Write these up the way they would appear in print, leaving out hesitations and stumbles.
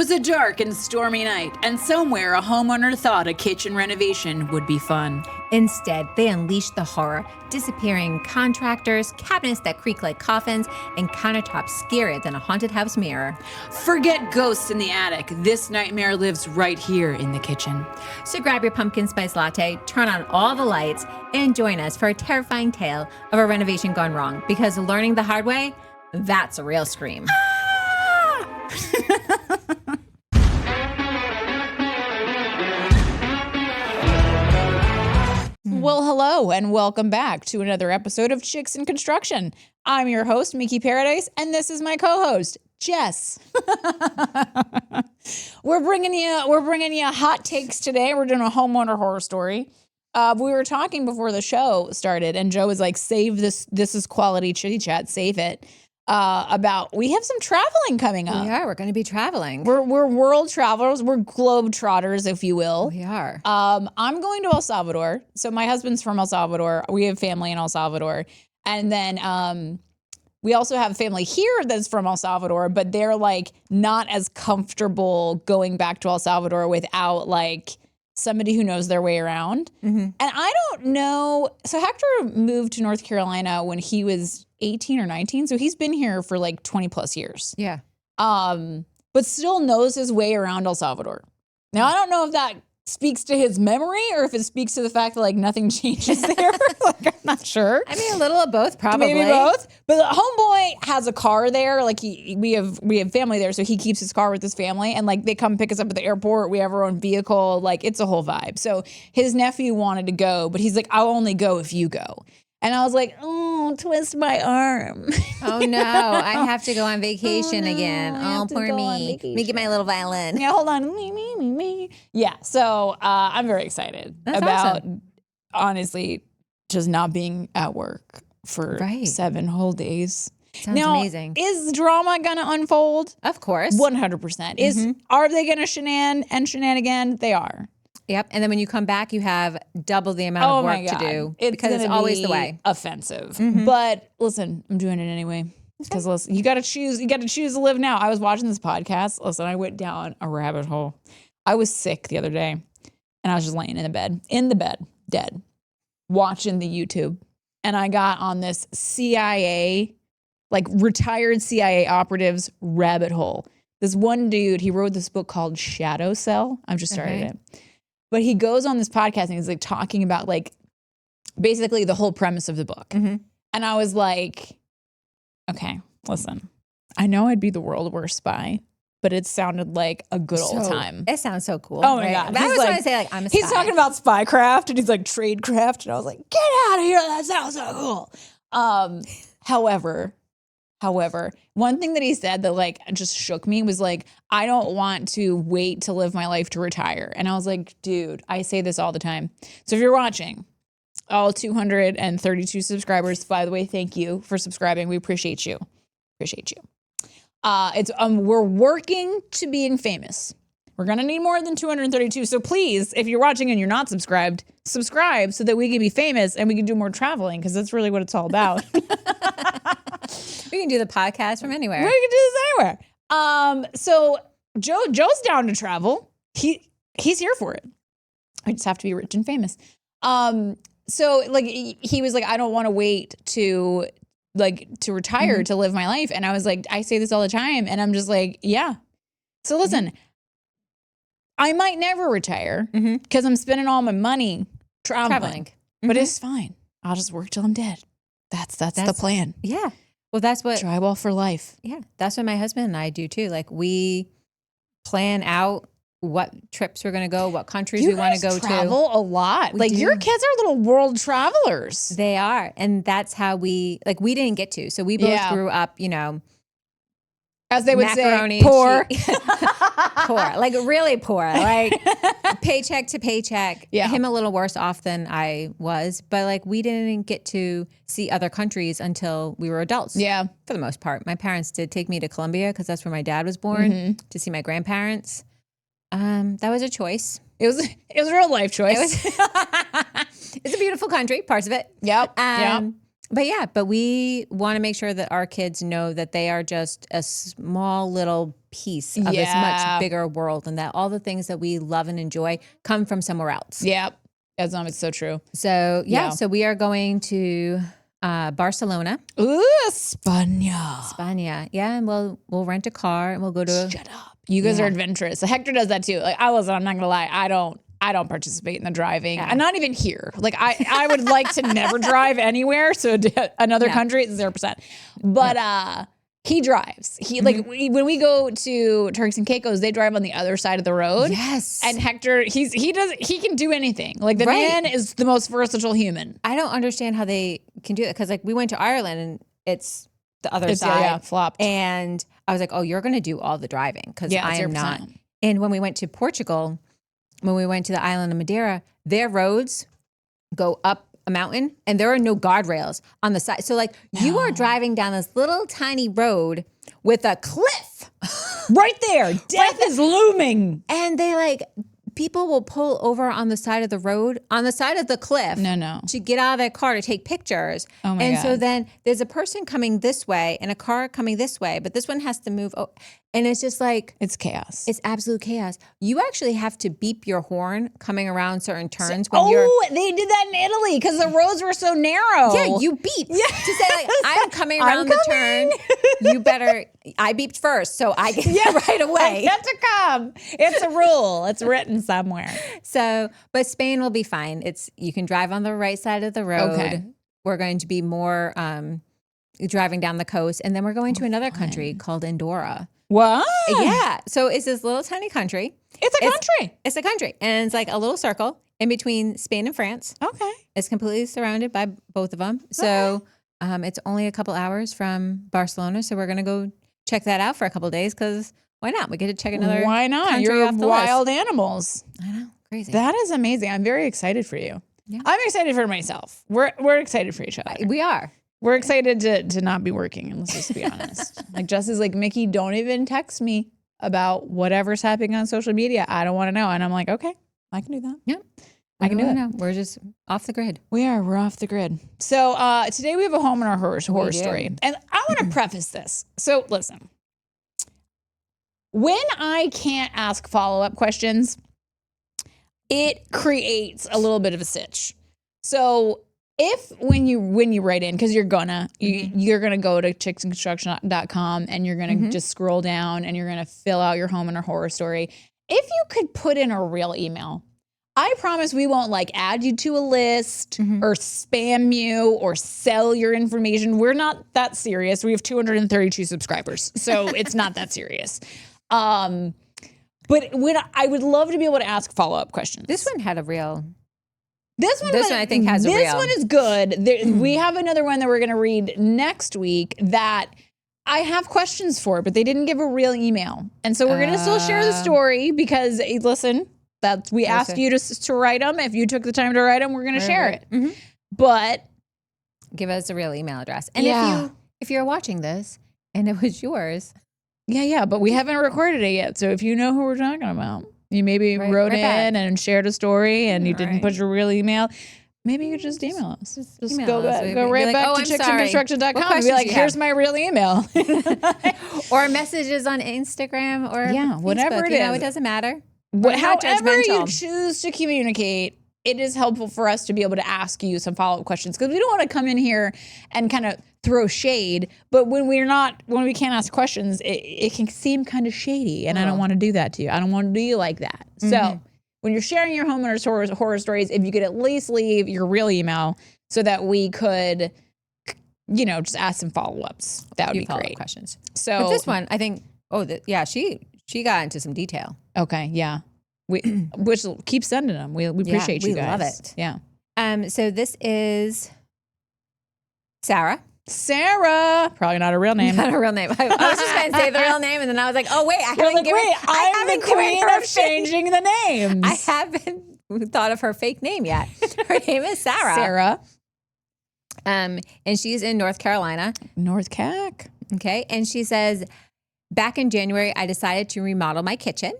was a dark and stormy night, and somewhere a homeowner thought a kitchen renovation would be fun. Instead, they unleashed the horror, disappearing contractors, cabinets that creak like coffins, and countertops scarier than a haunted house mirror. Forget ghosts in the attic. This nightmare lives right here in the kitchen. So grab your pumpkin spice latte, turn on all the lights, and join us for a terrifying tale of a renovation gone wrong. Because learning the hard way, that's a real scream. Well, hello, and welcome back to another episode of Chicks in Construction. I'm your host, Mikki Paradise, and this is my co-host, Jess. We're bringing you hot takes today. We're doing a homeowner horror story. We were talking before the show started, and Joe was like, "Save this. This is quality chitty chat. Save it." About we have some traveling coming up. We are. We're going to be traveling. We're world travelers. We're globe trotters, if you will. We are. I'm going to El Salvador. So my husband's from El Salvador. We have family in El Salvador. And then we also have family here that's from El Salvador, but they're like not as comfortable going back to El Salvador without like somebody who knows their way around. Mm-hmm. And I don't know. So Hector moved to North Carolina when he was 18 or 19. So he's been here for like 20 plus years. Yeah. But still knows his way around El Salvador. Now, I don't know if that speaks to his memory or if it speaks to the fact that like nothing changes there. Like, I'm not sure. I mean, a little of both, probably. Maybe both. But the homeboy has a car there. Like we have family there, so he keeps his car with his family, and like they come pick us up at the airport. We have our own vehicle. Like it's a whole vibe. So his nephew wanted to go, but he's like, "I'll only go if you go." And I was like, "Oh, twist my arm." Oh no, I have to go on vacation again. Oh, poor me. Let me get my little violin. Yeah, hold on. Me. Yeah, so I'm very excited about honestly just not being at work for 7 whole days. Sounds amazing. Is drama gonna unfold? Of course. 100%. Are they gonna shenanigan? They are. Yep. And then when you come back, you have double the amount of work to do because it's always the way. Offensive. But listen, I'm doing it anyway. Because listen, you got to choose to live now. I was watching this podcast. Listen, I went down a rabbit hole. I was sick the other day and I was just laying in the bed, dead, watching the YouTube. And I got on this CIA, like retired CIA operatives rabbit hole. This one dude, he wrote this book called Shadow Cell. I've just started it. But he goes on this podcast and he's like talking about like basically the whole premise of the book. And I was like, okay, listen, I know I'd be the world's worst spy, but it sounded like a good old time. It sounds so cool. Oh my God. I was going to say like, I'm a spy. He's talking about spycraft and he's like tradecraft. And I was like, get out of here. That sounds so cool. However, one thing that he said that like just shook me was like, I don't want to wait to live my life to retire. And I was like, dude, I say this all the time. So if you're watching, all 232 subscribers, by the way, thank you for subscribing. We appreciate you. We're working to being famous. We're going to need more than 232. So please, if you're watching and you're not subscribed, subscribe so that we can be famous and we can do more traveling because that's really what it's all about. We can do the podcast from anywhere. We can do this anywhere. So Joe's down to travel. He's here for it. I just have to be rich and famous. So like he was like, I don't want to wait to retire to live my life. And I was like, I say this all the time. And I'm just like, yeah. So listen, I might never retire because I'm spending all my money traveling. But it's fine. I'll just work till I'm dead. That's the plan. Yeah. Well, that's what drywall for life. Yeah. That's what my husband and I do too. Like we plan out what trips we're going to go, what countries we want to go to. You travel a lot. Like your kids are little world travelers. They are. And that's how we didn't get to. So we both grew up, as they would macaroni, say, poor. Poor, like really poor, like paycheck to paycheck. Yeah. Him a little worse off than I was, but like we didn't get to see other countries until we were adults. Yeah. For the most part. My parents did take me to Colombia because that's where my dad was born to see my grandparents. That was a choice. It was a real life choice. It's a beautiful country, parts of it. Yep. But we want to make sure that our kids know that they are just a small little piece of this much bigger world, and that all the things that we love and enjoy come from somewhere else. Yep. It's so true. So so we are going to Barcelona. Ooh, España. Yeah, and we'll rent a car and we'll go to. Shut up. You guys are adventurous. So Hector does that too. Like I'm not gonna lie. I don't participate in the driving. I'm not even here. Like I would like to never drive anywhere. So another country, it's 0%. But he drives. He like when we go to Turks and Caicos, they drive on the other side of the road. Yes. And Hector, he can do anything. Like the man is the most versatile human. I don't understand how they can do it because like we went to Ireland and it's the other side. Yeah, flopped. And I was like, oh, you're going to do all the driving because I am 0%. Not. And when we went to Portugal, when we went to the island of Madeira, their roads go up a mountain and there are no guardrails on the side. So like you are driving down this little tiny road with a cliff right there. Death is looming. And they like, people will pull over on the side of the road, on the side of the cliff. No. To get out of their car to take pictures. Oh my God. So then there's a person coming this way and a car coming this way, but this one has to move. And it's just like. It's chaos. It's absolute chaos. You actually have to beep your horn coming around certain turns. They did that in Italy because the roads were so narrow. Yeah, you beep. Yeah. To say like, I'm coming around the turn. You better, I beeped first, so I get right away. You have to come. It's a rule. It's written somewhere. So, but Spain will be fine. You can drive on the right side of the road. Okay. We're going to be more driving down the coast. And then we're going to another country called Andorra. What? Yeah. So it's this little tiny country. It's a country. It's a country. And it's like a little circle in between Spain and France. Okay. It's completely surrounded by both of them. So it's only a couple hours from Barcelona. So we're going to go check that out for a couple of days because why not? We get to check another Why not? country You're off the wild list. Animals. I know. Crazy. That is amazing. I'm very excited for you. Yeah. I'm excited for myself. We're excited for each other. We are. We're excited to not be working, and let's just be honest. Like Jess is like, Mikki, don't even text me about whatever's happening on social media. I don't want to know. And I'm like, okay, I can do that. Yeah. I can do it. We're just off the grid. We're off the grid. So today we have a homeowner horror story. And I want to preface this. So listen, when I can't ask follow-up questions, it creates a little bit of a sitch. So if when you write in, because you're gonna go to chicksandconstruction.com and you're gonna just scroll down and you're gonna fill out your homeowner horror story. If you could put in a real email, I promise we won't like add you to a list or spam you or sell your information. We're not that serious. We have 232 subscribers, so it's not that serious. But I would love to be able to ask follow-up questions. This one had a real. This one I think has a real. This one is good. We have another one that we're going to read next week that I have questions for, but they didn't give a real email. And so we're going to still share the story because, listen, we asked you to write them. If you took the time to write them, we're going to share it. But give us a real email address. And if you're watching this and it was yours. Yeah, but we haven't recorded it yet. So if you know who we're talking about. You maybe wrote in and shared a story and you didn't put your real email. Maybe you could just email us. Just go right back to chicksandconstruction.com and be like, here's my real email. Or messages on Instagram or whatever Facebook. it is. It doesn't matter. However you choose to communicate, it is helpful for us to be able to ask you some follow-up questions because we don't want to come in here and kind of throw shade. But when we can't ask questions, it can seem kind of shady, and I don't want to do that to you. I don't want to do you like that. So when you're sharing your homeowners horror stories, if you could at least leave your real email so that we could, just ask some follow-ups, that would be great. Questions. So but this one, I think. She got into some detail. Okay, yeah. Which keep sending them. We appreciate you guys. We love it. Yeah. So this is Sarah. Probably not a real name. Not a real name. I was just going to say the real name, and then I was like, oh wait, I'm the queen of changing the names. I haven't thought of her fake name yet. Her name is Sarah. And she's in North Carolina. North Cac. Okay. And she says, back in January, I decided to remodel my kitchen.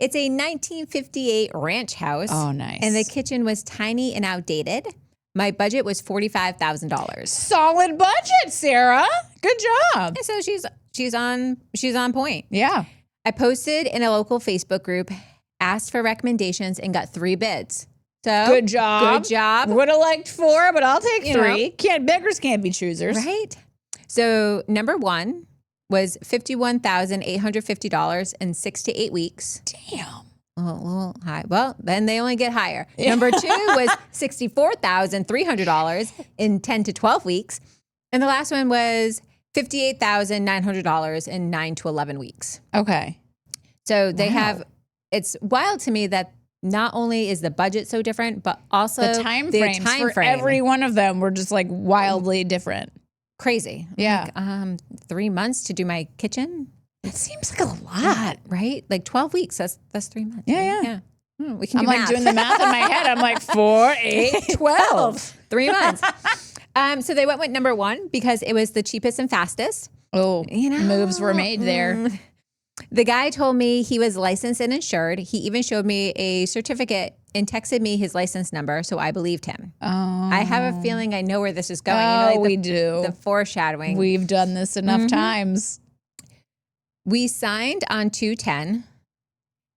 It's a 1958 ranch house. Oh, nice. And the kitchen was tiny and outdated. My budget was $45,000. Solid budget, Sarah. Good job. So she's on point. Yeah. I posted in a local Facebook group, asked for recommendations, and got 3 bids. So Good job. Good job. Would have liked 4, but I'll take 3. know. Beggars can't be choosers. Right. So number 1 was $51,850 in 6 to 8 weeks. Damn. A little high. Well, then they only get higher. Number 2 was $64,300 in 10 to 12 weeks. And the last one was $58,900 in 9 to 11 weeks. Okay. So they have, it's wild to me that not only is the budget so different, but also The time frames for every one of them were just like wildly different. Crazy. Yeah. Like, 3 months to do my kitchen. It seems like a lot. Right? Like 12 weeks. That's 3 months. Yeah, right? yeah. We can I'm do like math. doing the math in my head. I'm like 4, 8, 12. 3 months. So they went with number 1 because it was the cheapest and fastest. Oh, You know, moves were made there. The guy told me he was licensed and insured. He even showed me a certificate and texted me his license number, so I believed him. Oh. I have a feeling I know where this is going. We do. The foreshadowing. We've done this enough times. We signed on 2/10.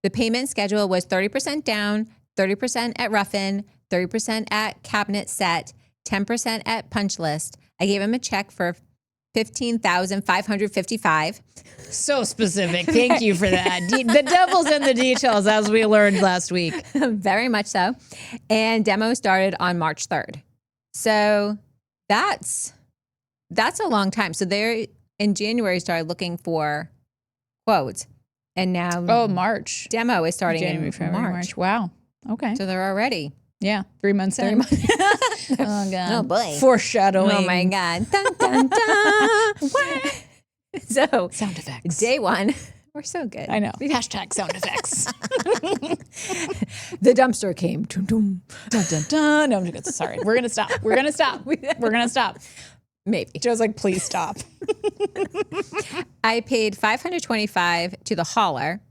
The payment schedule was 30% down, 30% at rough-in, 30% at cabinet set, 10% at punch list. I gave him a check for $15,555. So specific. Thank you for that. The devil's in the details, as we learned last week. Very much so. And demo started on March 3rd. So that's a long time. So they're in January started looking for quotes. And now March. demo is starting January, in February, March. Wow. Okay. So they're already. Yeah. 3 months in. Oh, God. Oh, boy. Foreshadowing. Oh, my God. Dun, dun, dun. So Sound effects. day 1, we're so good. I know. Hashtag sound effects. The dumpster came. Dun, dun. Dun, dun, dun. No, I'm just, sorry. We're going to stop. We're going to stop. We're going to stop. Maybe. Joe's like, please stop. I paid $525 to the hauler.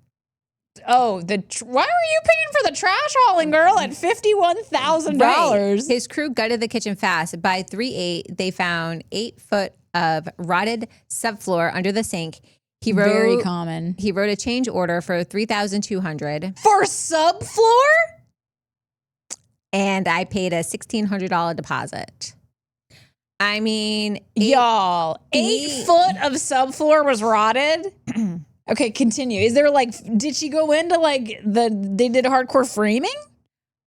Oh, why are you paying for the trash hauling, girl, at $51,000? Right. His crew gutted the kitchen fast. By 3/8, they found 8 foot of rotted subfloor under the sink. Very common. He wrote a change order for $3,200. For subfloor? And I paid a $1,600 deposit. I mean, y'all, 8 foot of subfloor was rotted. Okay, continue. Is there did she go into they did hardcore framing?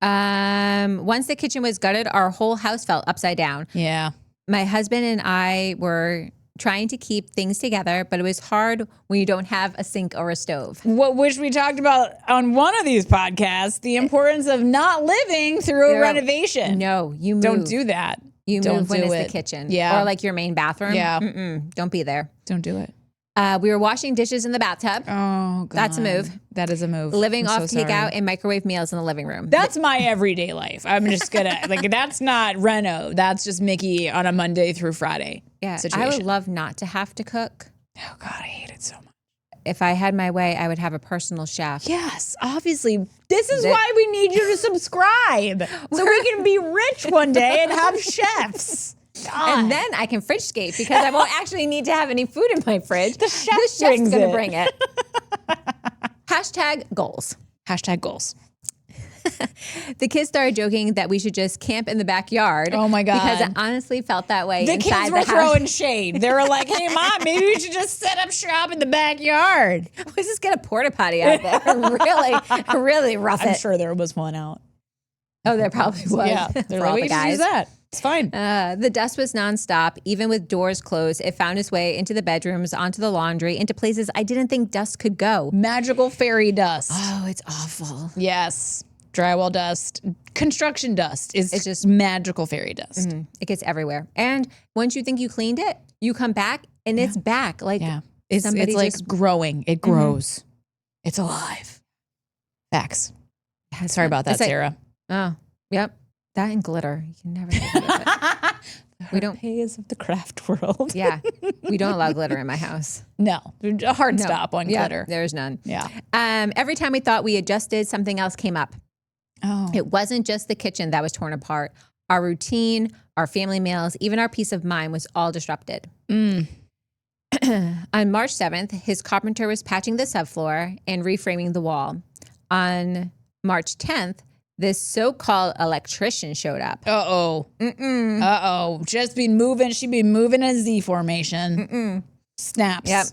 Once the kitchen was gutted, our whole house felt upside down. Yeah. My husband and I were trying to keep things together, but it was hard when you don't have a sink or a stove. Which we talked about on one of these podcasts, the importance of not living through a renovation. No, you move. Don't do that. You Don't move when do it's it. the kitchen. Yeah. Or your main bathroom. Yeah. Don't be there. Don't do it. We were washing dishes in the bathtub. Oh, God. That's a move. That is a move. Living I'm off so takeout sorry. and microwave meals in the living room. That's my everyday life. I'm just gonna that's not reno. That's just Mikki on a Monday through Friday. Yeah. Situation. I would love not to have to cook. Oh God, I hate it so much. If I had my way, I would have a personal chef. Yes, obviously. This is why we need you to subscribe. So we can be rich one day and have chefs. God. And then I can fridge skate because I won't actually need to have any food in my fridge. The chef chef's brings going to it. bring it. Hashtag goals. Hashtag goals. The kids started joking that we should just camp in the backyard. Oh my God. Because I honestly felt that way The inside kids were the house. throwing shade. They were like, hey, Mom, maybe we should just set up shop in the backyard. Let's just get a porta potty out there. really rough I'm it. sure there was one out. Oh, there probably was. Yeah. For They're all like, the we can guys. use that. It's fine. The dust was nonstop. Even with doors closed, it found its way into the bedrooms, onto the laundry, into places I didn't think dust could go. Magical fairy dust. Oh, it's awful. Yes. Drywall dust. Construction dust is It's just- magical fairy dust. It gets everywhere. And once you think you cleaned it, you come back and it's back. Yeah. It's somebody like just- growing. It grows. It's alive. Facts. Sorry about that, It's like- Sarah. Oh, yep. That and glitter. You can never get rid of it. We don't. Haze of the craft world. Yeah. We don't allow glitter in my house. No. A hard No. stop on Yeah, glitter. there's none. Yeah. Every time we thought we adjusted, something else came up. Oh. It wasn't just the kitchen that was torn apart. Our routine, our family meals, even our peace of mind was all disrupted. On March 7th, his carpenter was patching the subfloor and reframing the wall. On March 10th, this so-called electrician showed up. Uh-oh. Uh-oh. Just been moving. She been moving in a Z formation. Snaps. Yep.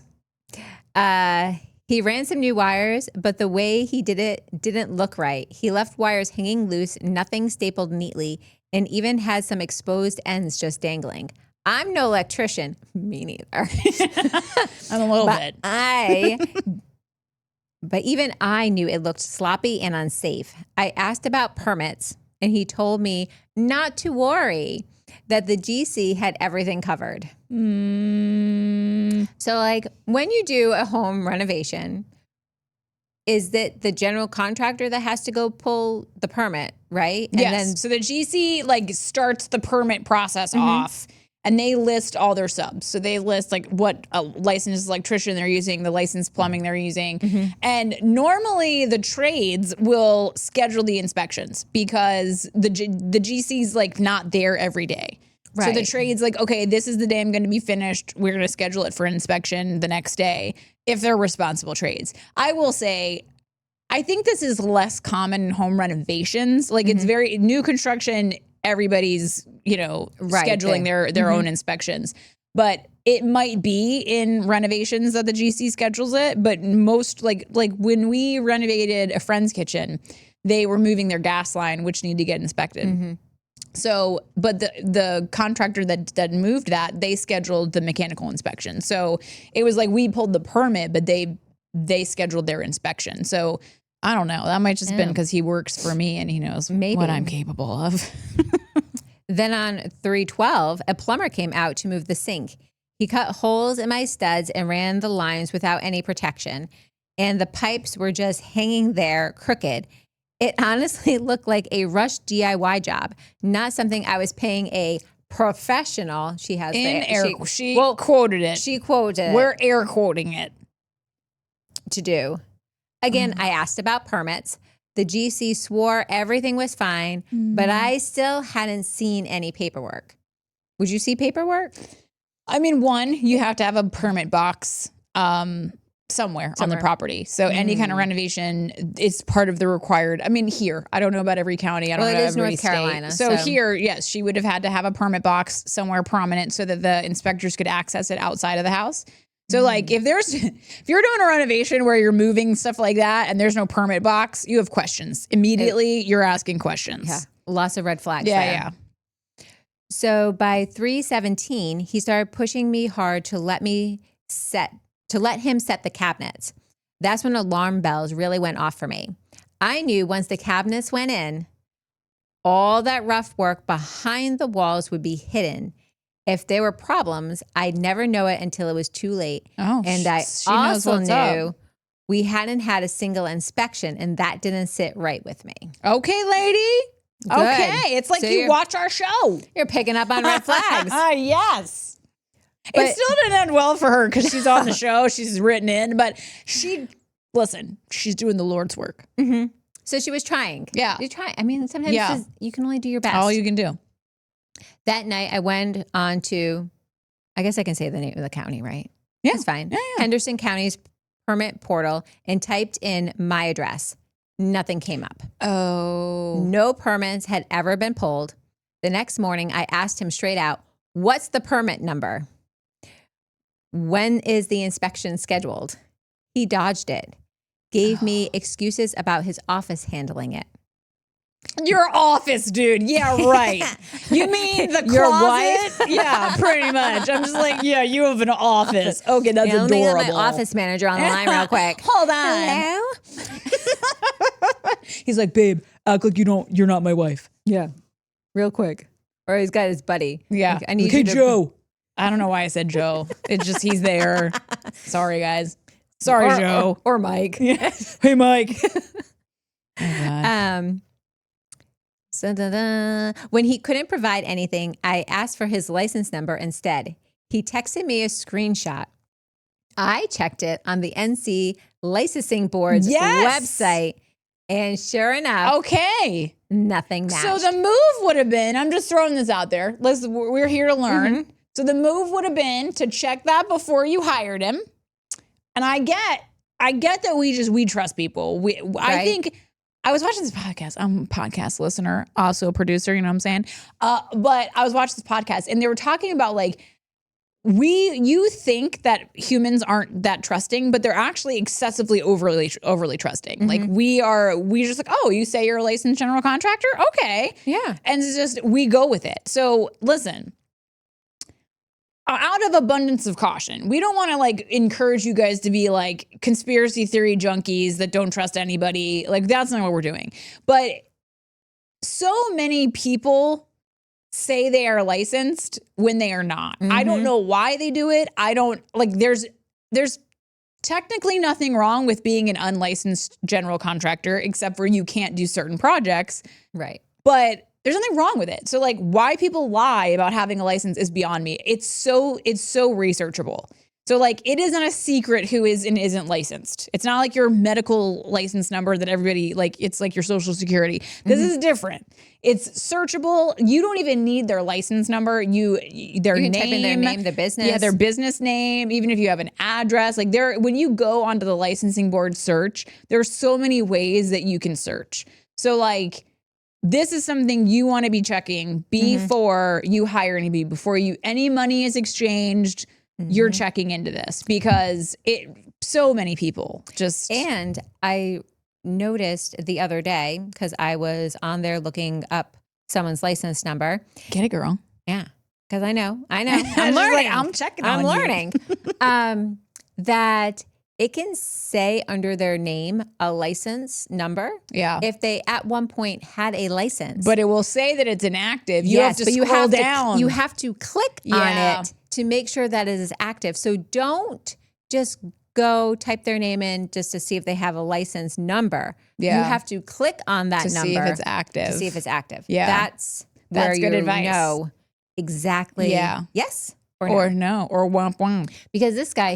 He ran some new wires, but the way he did it didn't look right. He left wires hanging loose, nothing stapled neatly, and even had some exposed ends just dangling. I'm no electrician. Me neither. I'm a little bit. But even I knew it looked sloppy and unsafe. I asked about permits, and he told me not to worry, that the GC had everything covered. So, like, when you do a home renovation, is that the general contractor that has to go pull the permit, right? And yes. So the GC like starts the permit process off, and they list all their subs. So they list like what a licensed electrician they're using, the licensed plumbing they're using. And normally the trades will schedule the inspections because the GC's like not there every day. Right. So the trade's like, okay, this is the day I'm going to be finished. We're going to schedule it for inspection the next day if they're responsible trades. I will say, I think this is less common in home renovations. Like it's very new construction. Everybody's, scheduling their own inspections. But it might be in renovations that the GC schedules it. But most like when we renovated a friend's kitchen, they were moving their gas line, which needed to get inspected. So, but the contractor that moved that, they scheduled the mechanical inspection. So it was like we pulled the permit, but they scheduled their inspection. So I don't know. That might just been because he works for me and he knows what I'm capable of. Then on 3/12, a plumber came out to move the sink. He cut holes in my studs and ran the lines without any protection. And the pipes were just hanging there crooked. It honestly looked like a rushed DIY job, not something I was paying a professional. She has she quoted it. She quoted it. We're air quoting it. To do. Again, I asked about permits. The GC swore everything was fine, but I still hadn't seen any paperwork. Would you see paperwork? I mean, one, you have to have a permit box somewhere on the property. So any kind of renovation is part of the required. I mean, here, I don't know about every county. I don't know about every state. Carolina, so here, yes, she would have had to have a permit box somewhere prominent so that the inspectors could access it outside of the house. So like if you're doing a renovation where you're moving stuff like that and there's no permit box, you have questions. Immediately you're asking questions. Yeah. Lots of red flags. Yeah. So by 3/17, he started pushing me hard to let him set the cabinets. That's when alarm bells really went off for me. I knew once the cabinets went in, all that rough work behind the walls would be hidden. If there were problems, I'd never know it until it was too late. Oh, and I also knew we hadn't had a single inspection, and that didn't sit right with me. Okay, lady. Good. Okay. It's like you watch our show. You're picking up on red flags. Yes. It still didn't end well for her because she's on the show. She's written in, but she's doing the Lord's work. So she was trying. Yeah. You try. I mean, sometimes you can only do your best. All you can do. That night, I went on to, I guess I can say the name of the county, right? Yeah. That's fine. Yeah. Henderson County's permit portal and typed in my address. Nothing came up. Oh. No permits had ever been pulled. The next morning, I asked him straight out, what's the permit number? When is the inspection scheduled? He dodged it, gave me excuses about his office handling it. Your office, dude. Yeah, right. You mean the Your closet? wife? Yeah, pretty much. I'm just like, yeah, you have an office. Okay, that's Let me get adorable. my office manager on the line real quick. Hold on. Hello? He's like, babe, act like you're not my wife. Yeah. Real quick. Or he's got his buddy. Yeah. Like, I need hey, you to Joe. I don't know why I said Joe. It's just he's there. Sorry, guys. Sorry, Joe. Or Mike. Yeah. Hey, Mike. When he couldn't provide anything, I asked for his license number instead. He texted me a screenshot. I checked it on the NC Licensing Board's website. And sure enough, Okay. nothing matched. So the move would have been, I'm just throwing this out there. We're here to learn. So the move would have been to check that before you hired him. And I get that we trust people. I think I was watching this podcast. I'm a podcast listener, also a producer, you know what I'm saying? But I was watching this podcast and they were talking about like, you think that humans aren't that trusting, but they're actually excessively overly trusting. Like we just like, oh, you say you're a licensed general contractor? Okay. Yeah. And it's just, we go with it. So listen, out of abundance of caution, we don't want to like encourage you guys to be like conspiracy theory junkies that don't trust anybody. Like that's not what we're doing. But so many people say they are licensed when they are not. I don't know why they do it. I don't like there's technically nothing wrong with being an unlicensed general contractor except for you can't do certain projects. Right. But there's nothing wrong with it. So like why people lie about having a license is beyond me. It's so researchable. So like it isn't a secret who is and isn't licensed. It's not like your medical license number that everybody like it's like your social security. This is different. It's searchable. You don't even need their license number. Their You can name, type in their name, the business. yeah, their business name, even if you have an address. Like when you go onto the licensing board search, there's so many ways that you can search. So like this is something you want to be checking before you hire anybody, before any money is exchanged. You're checking into this because so many people just. And I noticed the other day, because I was on there looking up someone's license number. Get it, girl. Yeah. Because I know. I'm Just learning. like, I'm checking on I'm you. learning. That it can say under their name a license number. Yeah. If they at one point had a license. But it will say that it's inactive. You have to scroll down. You have to click on it to make sure that it is active. So don't just go type their name in just to see if they have a license number. Yeah. You have to click on that to number see if it's active. to see if it's active. Yeah. That's where good you advice. know exactly. Yeah. Yes or no, or womp womp. Because this guy,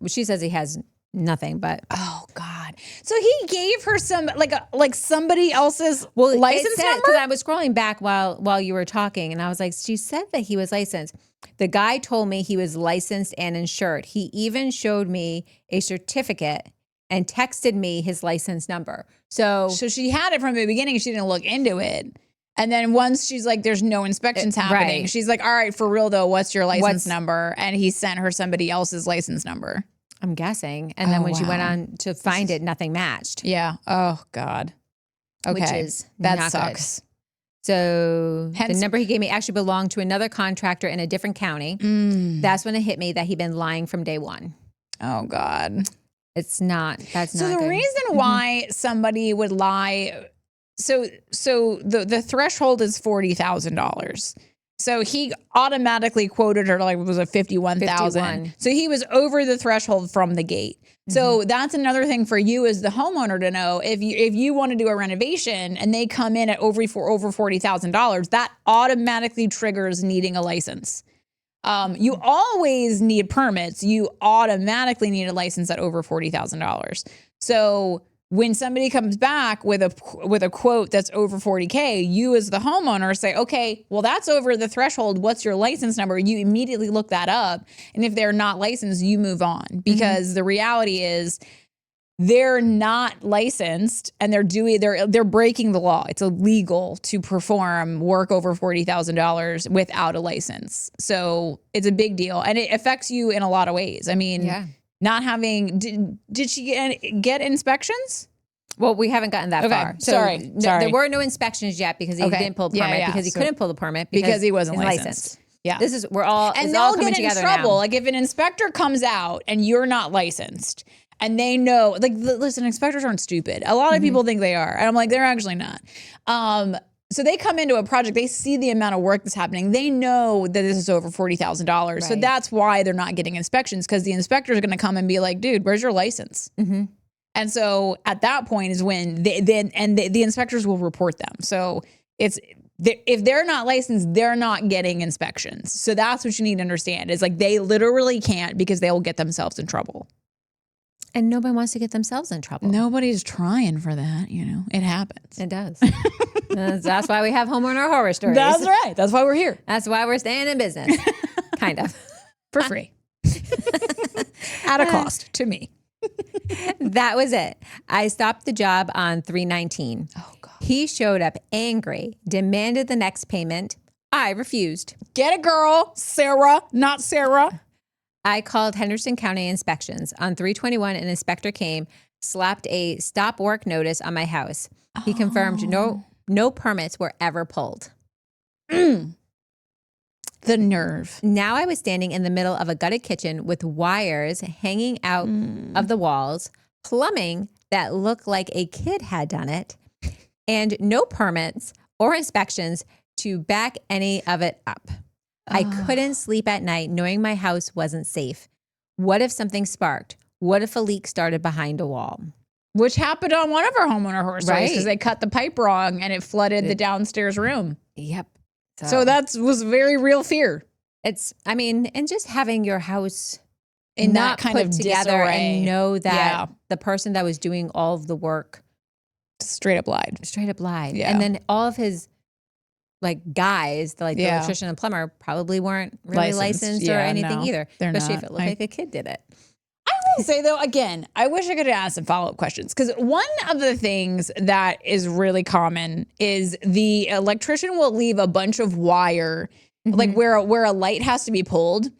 she says he has nothing, but oh God. So he gave her some like somebody else's license number? Because I was scrolling back while you were talking, and I was like, she said that he was licensed. The guy told me he was licensed and insured. He even showed me a certificate and texted me his license number. So she had it from the beginning. She didn't look into it. And then once she's like, there's no inspections happening. Right. She's like, all right, for real though, what's your license number? And he sent her somebody else's license number. I'm guessing. And then when she went on to find it, nothing matched. Yeah. Oh God. Okay. Which is that not sucks. Good. So the number he gave me actually belonged to another contractor in a different county. That's when it hit me that he'd been lying from day one. Oh God. That's not good. So the reason why somebody would lie, so the threshold is $40,000. So he automatically quoted her like it was a 51,000. So he was over the threshold from the gate. So that's another thing for you as the homeowner to know. If you want to do a renovation and they come in at over $40,000, that automatically triggers needing a license. You always need permits. You automatically need a license at over $40,000. So when somebody comes back with a quote that's over 40K, you as the homeowner say, okay, well, that's over the threshold. What's your license number? You immediately look that up. And if they're not licensed, you move on, because the reality is they're not licensed and they're breaking the law. It's illegal to perform work over $40,000 without a license. So it's a big deal, and it affects you in a lot of ways. I mean, not having, did she get inspections? Well, we haven't gotten that far. So Sorry. There were no inspections yet because he didn't pull the permit, because he couldn't pull the permit because he wasn't licensed. Yeah. This is, we're all, and it's all they'll coming get in together trouble. now. Like if an inspector comes out and you're not licensed and they know, like, listen, inspectors aren't stupid. A lot of people think they are. And I'm like, they're actually not. So they come into a project, they see the amount of work that's happening. They know that this is over $40,000. Right. So that's why they're not getting inspections, because the inspector is going to come and be like, dude, where's your license? And so at that point is when the inspectors will report them. So if they're not licensed, they're not getting inspections. So that's what you need to understand, is like they literally can't, because they will get themselves in trouble. And nobody wants to get themselves in trouble. Nobody's trying for that, you know. It happens. It does. That's why we have Homeowner Horror Stories. That's right. That's why we're here. That's why we're staying in business. Kind of. For free. At a cost to me. That was it. I stopped the job on 3/19. Oh, God. He showed up angry, demanded the next payment. I refused. Get it, girl. Sarah, not Sarah. I called Henderson County Inspections. On 3/21, an inspector came, slapped a stop work notice on my house. He confirmed no permits were ever pulled. The nerve. Now I was standing in the middle of a gutted kitchen with wires hanging out of the walls, plumbing that looked like a kid had done it, and no permits or inspections to back any of it up. I couldn't sleep at night knowing my house wasn't safe. What if something sparked? What if a leak started behind a wall? Which happened on one of our homeowner horror stories because Right. they cut the pipe wrong and it flooded the downstairs room. Yep. So that was very real fear. And just having your house In not that kind put of together disarray. and know that Yeah. the person that was doing all of the work Straight up lied. straight up lied. Yeah. And then all of his guys, the Yeah. electrician and plumber, probably weren't really licensed or Yeah, anything no, either. they're Especially not. if it looked like a kid did it. I will say though, again, I wish I could have asked some follow-up questions because one of the things that is really common is the electrician will leave a bunch of wire, like where a light has to be pulled.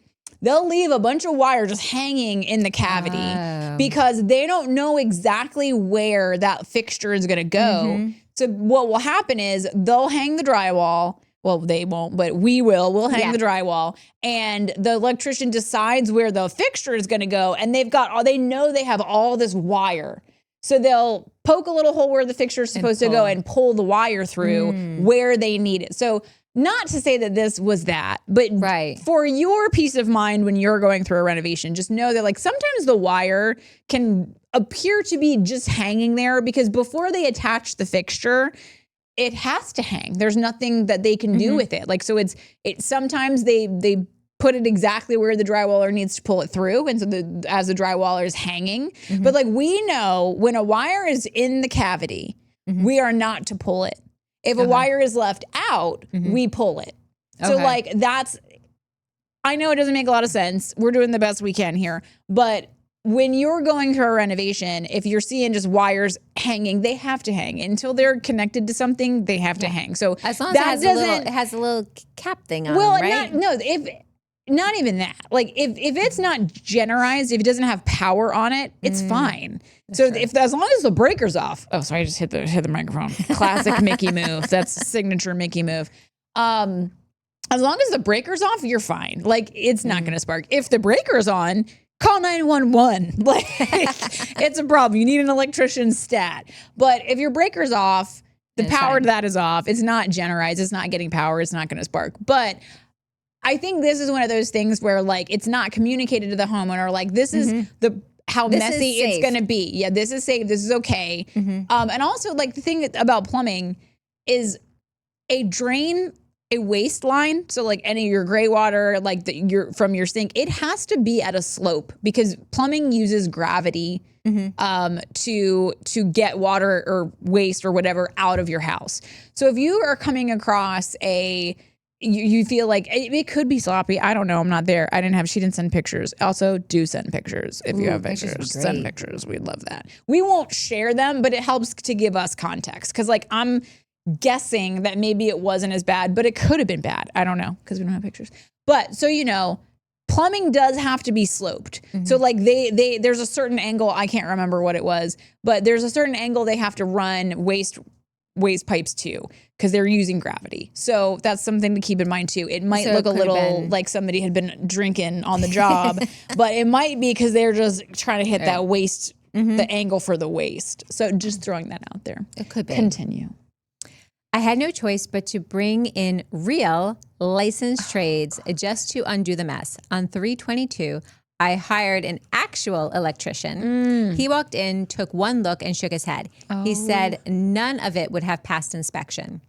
They'll leave a bunch of wire just hanging in the cavity because they don't know exactly where that fixture is going to go. So what will happen is they'll hang the drywall. Well, they won't, but we will. We'll hang the drywall, and the electrician decides where the fixture is going to go, and they know they have all this wire. So they'll poke a little hole where the fixture is supposed to go and pull the wire through where they need it. So not to say that this was that, but for your peace of mind when you're going through a renovation, just know that sometimes the wire can appear to be just hanging there because before they attach the fixture, it has to hang. There's nothing that they can do with it. So it's sometimes they put it exactly where the drywaller needs to pull it through. And so as the drywaller is hanging, but we know when a wire is in the cavity, we are not to pull it. If a wire is left out, we pull it. So I know it doesn't make a lot of sense. We're doing the best we can here, but when you're going through a renovation, if you're seeing just wires hanging, they have to hang until they're connected to something. They have to hang. So as long as it has a little cap thing on it, right? Not even that. If it's not generized, if it doesn't have power on it, it's fine. So as long as the breaker's off. Oh, sorry, I just hit the microphone. Classic Mikki move. That's signature Mikki move. As long as the breaker's off, you're fine. It's not going to spark. If the breaker's on, call 911. It's a problem. You need an electrician stat. But if your breaker's off, the power to that is off. It's not generized. It's not getting power. It's not going to spark. But I think this is one of those things where it's not communicated to the homeowner. This is how messy it's going to be. Yeah, this is safe. This is okay. And also the thing about plumbing is a drain, a waste line. So any of your gray water, from your sink, it has to be at a slope because plumbing uses gravity to get water or waste or whatever out of your house. So if you are coming across you feel like it could be sloppy. I don't know. I'm not there. She didn't send pictures. Also, do send pictures. If you have pictures, send pictures. We'd love that. We won't share them, but it helps to give us context. Because I'm guessing that maybe it wasn't as bad, but it could have been bad. I don't know because we don't have pictures. But so plumbing does have to be sloped. So there's a certain angle. I can't remember what it was, but there's a certain angle they have to run waste pipes to because they're using gravity. So that's something to keep in mind too. It might look a little like somebody had been drinking on the job, but it might be because they're just trying to hit that waste, the angle for the waste. So just throwing that out there. It could be. Continue. I had no choice but to bring in real licensed trades just to undo the mess. On 3/22, I hired an actual electrician. He walked in, took one look, and shook his head. He said none of it would have passed inspection.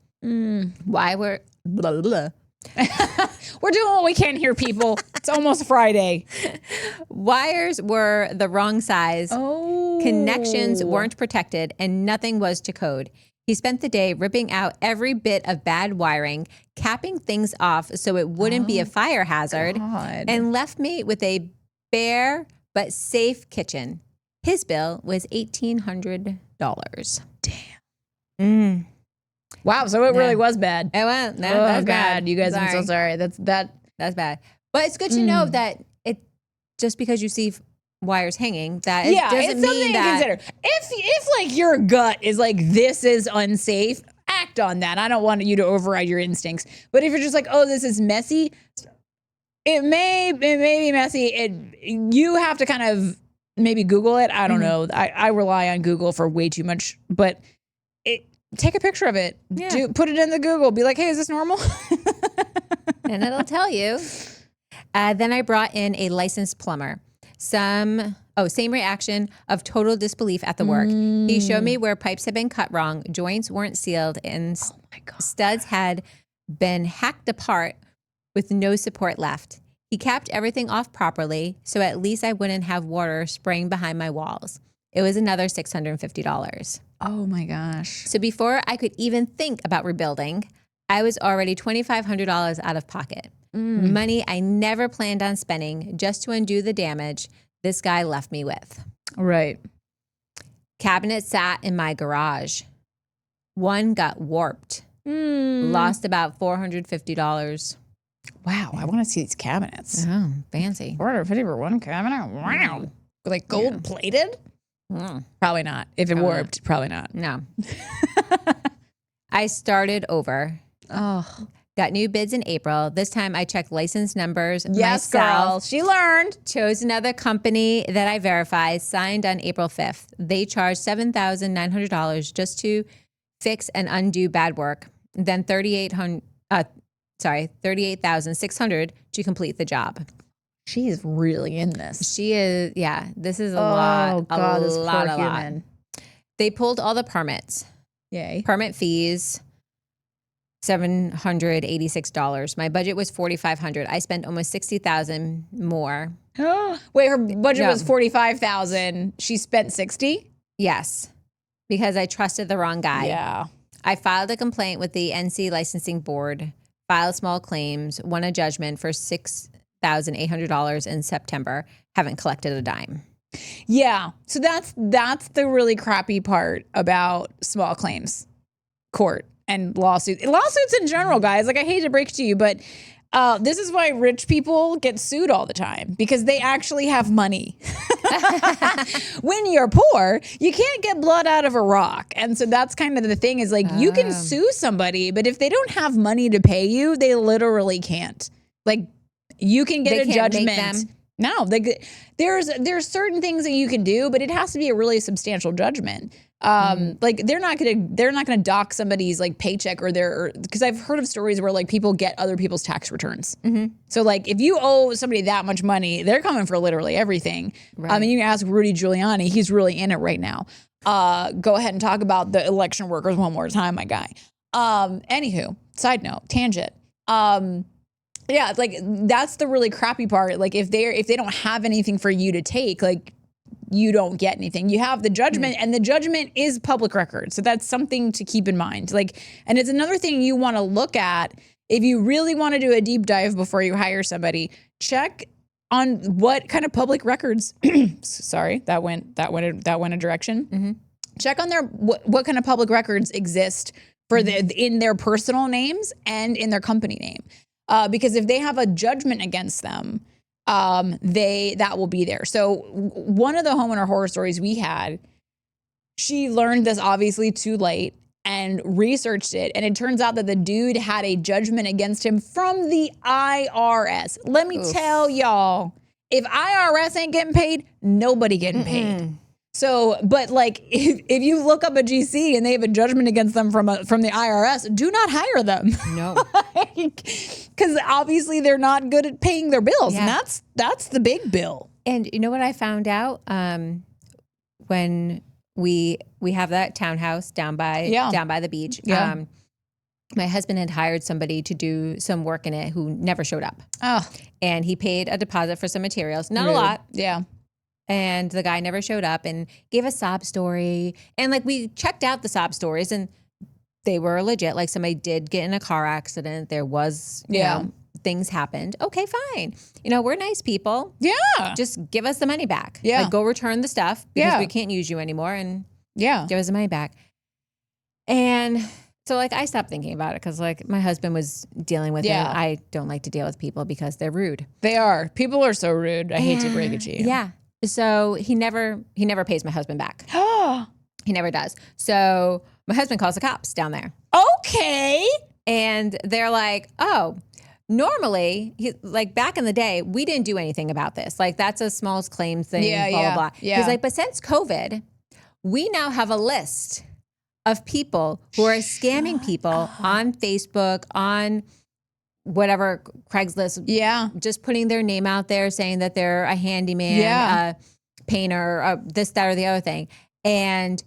Why were blah, blah, blah. We're doing what we can here, people. It's almost Friday. Wires were the wrong size. Oh. Connections weren't protected and nothing was to code. He spent the day ripping out every bit of bad wiring, capping things off so it wouldn't be a fire hazard, and left me with a bare but safe kitchen. His bill was $1,800. Damn. Wow, so it really was bad. It went. That's God, bad. you guys, I'm so sorry. That's bad. But it's good to know that it just because you see wires hanging, that it doesn't mean that. To consider. If like your gut is like, this is unsafe, act on that. I don't want you to override your instincts. But if you're just like, oh, this is messy, it may be messy. You have to kind of maybe Google it. I don't know. I rely on Google for way too much, but take a picture of it. Yeah. Put it in the Google. Be like, hey, is this normal? And it'll tell you. Then I brought in a licensed plumber. Same reaction of total disbelief at the work. He showed me where pipes had been cut wrong, joints weren't sealed, and studs had been hacked apart with no support left. He capped everything off properly, so at least I wouldn't have water spraying behind my walls. It was another $650. Oh my gosh. So before I could even think about rebuilding, I was already $2,500 out of pocket. Money I never planned on spending just to undo the damage this guy left me with. Right. Cabinet sat in my garage. One got warped. Lost about $450. Wow, I want to see these cabinets. Oh, fancy. $450 for one cabinet? Wow. Like gold plated? Probably not. If it warped, probably not. No. I started over. Oh. Got new bids in April. This time I checked license numbers myself. Girl. She learned. Chose another company that I verified, signed on April 5th. They charged $7,900 just to fix and undo bad work. Then $38,600 to complete the job. She is really in this. She is, yeah. This is a lot. Oh, God, this lot. poor human. They pulled all the permits. Yay. Permit fees, $786. My budget was $4,500. I spent almost $60,000 more. Wait, her budget was $45,000. She spent $60,000? Yes, because I trusted the wrong guy. Yeah. I filed a complaint with the NC licensing board, filed small claims, won a judgment for $6,800 in September. Haven't collected a dime. Yeah. So that's the really crappy part about small claims court and lawsuits. Lawsuits in general, guys. Like, I hate to break it to you, but this is why rich people get sued all the time, because they actually have money. When you're poor, you can't get blood out of a rock. And so that's kind of the thing is like, you can sue somebody, but if they don't have money to pay you, they literally can't. Like, you can get a judgment. No, there's certain things that you can do, but it has to be a really substantial judgment. Like they're not gonna dock somebody's like paycheck because I've heard of stories where like people get other people's tax returns. So like if you owe somebody that much money, they're coming for literally everything. Right. I mean, you can ask Rudy Giuliani; he's really in it right now. Go ahead and talk about the election workers one more time, my guy. Anywho, side note, tangent. Yeah, like that's the really crappy part. Like if they don't have anything for you to take, like you don't get anything. You have the judgment, and the judgment is public record. So that's something to keep in mind. Like, and it's another thing you want to look at if you really want to do a deep dive before you hire somebody. Check on what kind of public records. Sorry, that went a direction. Check on what kind of public records exist for in their personal names and in their company name. Because if they have a judgment against them, that will be there. So one of the homeowner horror stories we had, she learned this obviously too late and researched it. And it turns out that the dude had a judgment against him from the IRS. Let me tell y'all, if IRS ain't getting paid, nobody getting paid. So, but like, if you look up a GC and they have a judgment against them from the IRS, do not hire them. No, because obviously they're not good at paying their bills, and that's the big bill. And you know what I found out when we have that townhouse down by the beach. my husband had hired somebody to do some work in it who never showed up. Oh, And he paid a deposit for some materials, not rude. a lot. Yeah. And the guy never showed up and gave a sob story. And like we checked out the sob stories and they were legit. Like somebody did get in a car accident. There was, you know, things happened. Okay, fine. You know, we're nice people. Yeah. Just give us the money back. Yeah. Like go return the stuff because we can't use you anymore and give us the money back. And so like I stopped thinking about it because like my husband was dealing with it. I don't like to deal with people because they're rude. They are. People are so rude. I hate to break it to you. Yeah. So he never pays my husband back. He never does. So my husband calls the cops down there. Okay. And they're like, oh, normally, like back in the day, we didn't do anything about this. Like that's a small claims thing, blah, blah. Yeah. He's like, but since COVID, we now have a list of people who are scamming people on Facebook, on whatever, Craigslist. Yeah. Just putting their name out there saying that they're a handyman, a painter, this, that, or the other thing. And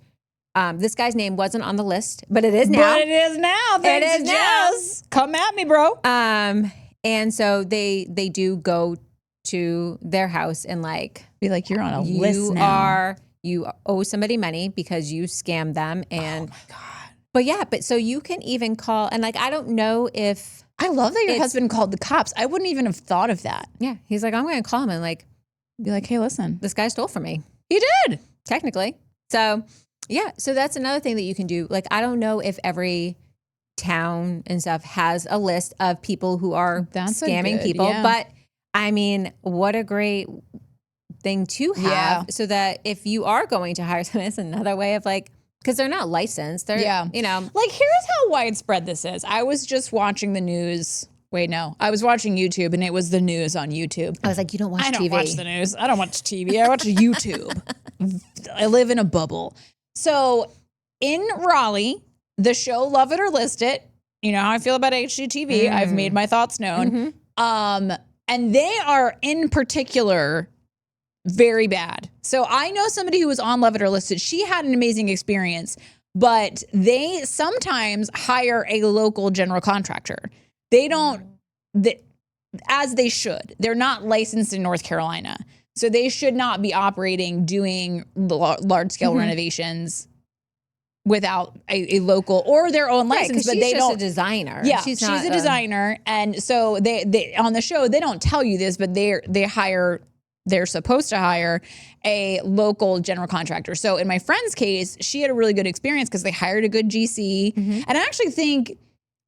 this guy's name wasn't on the list, but it is now. But it is now. Thanks to Jess. Come at me, bro. And so they do go to their house and like be like, you're on a list now. You owe somebody money because you scammed them. And oh my God. But so you can even call and like I don't know if I love that your husband called the cops. I wouldn't even have thought of that. Yeah. He's like, I'm gonna call him and like be like, hey, listen. This guy stole from me. He did. Technically. So yeah, so that's another thing that you can do. Like, I don't know if every town and stuff has a list of people who are scamming people, but I mean, what a great thing to have so that if you are going to hire someone, it's another way of like, because they're not licensed. They're, you know. Like, here's how widespread this is. I was just watching the news. Wait, no. I was watching YouTube and it was the news on YouTube. I was like, you don't watch TV. I don't watch the news. I don't watch TV. I watch YouTube. I live in a bubble. So in Raleigh, the show Love It or List It, you know how I feel about HGTV. I've made my thoughts known. And they are in particular very bad. So I know somebody who was on Love It or List It. She had an amazing experience, but they sometimes hire a local general contractor. They don't, as they should. They're not licensed in North Carolina. So they should not be operating, doing large-scale renovations without a local or their own license. But she's just a designer. Yeah, she's a designer. And so they on the show, they don't tell you this, but they're supposed to hire a local general contractor. So in my friend's case, she had a really good experience because they hired a good GC. And I actually think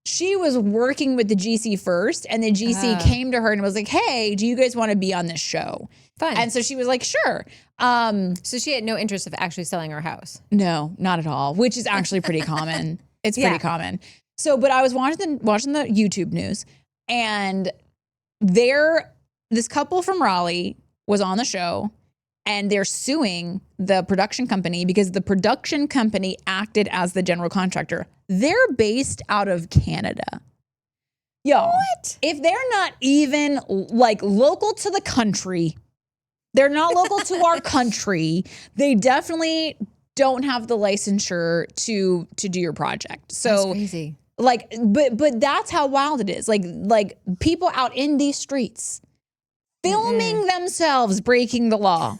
she was working with the GC first, and the GC came to her and was like, hey, do you guys want to be on this show? Fun. And so she was like, sure. So she had no interest of actually selling her house. No, not at all, which is actually pretty common. It's pretty common. So, but I was watching the YouTube news, and this couple from Raleigh was on the show, and they're suing the production company because the production company acted as the general contractor. They're based out of Canada. Yo, what? If they're not even like local to the country, they're not local to our country, they definitely don't have the licensure to do your project. So that's crazy. Like, but that's how wild it is. Like people out in these streets filming themselves breaking the law.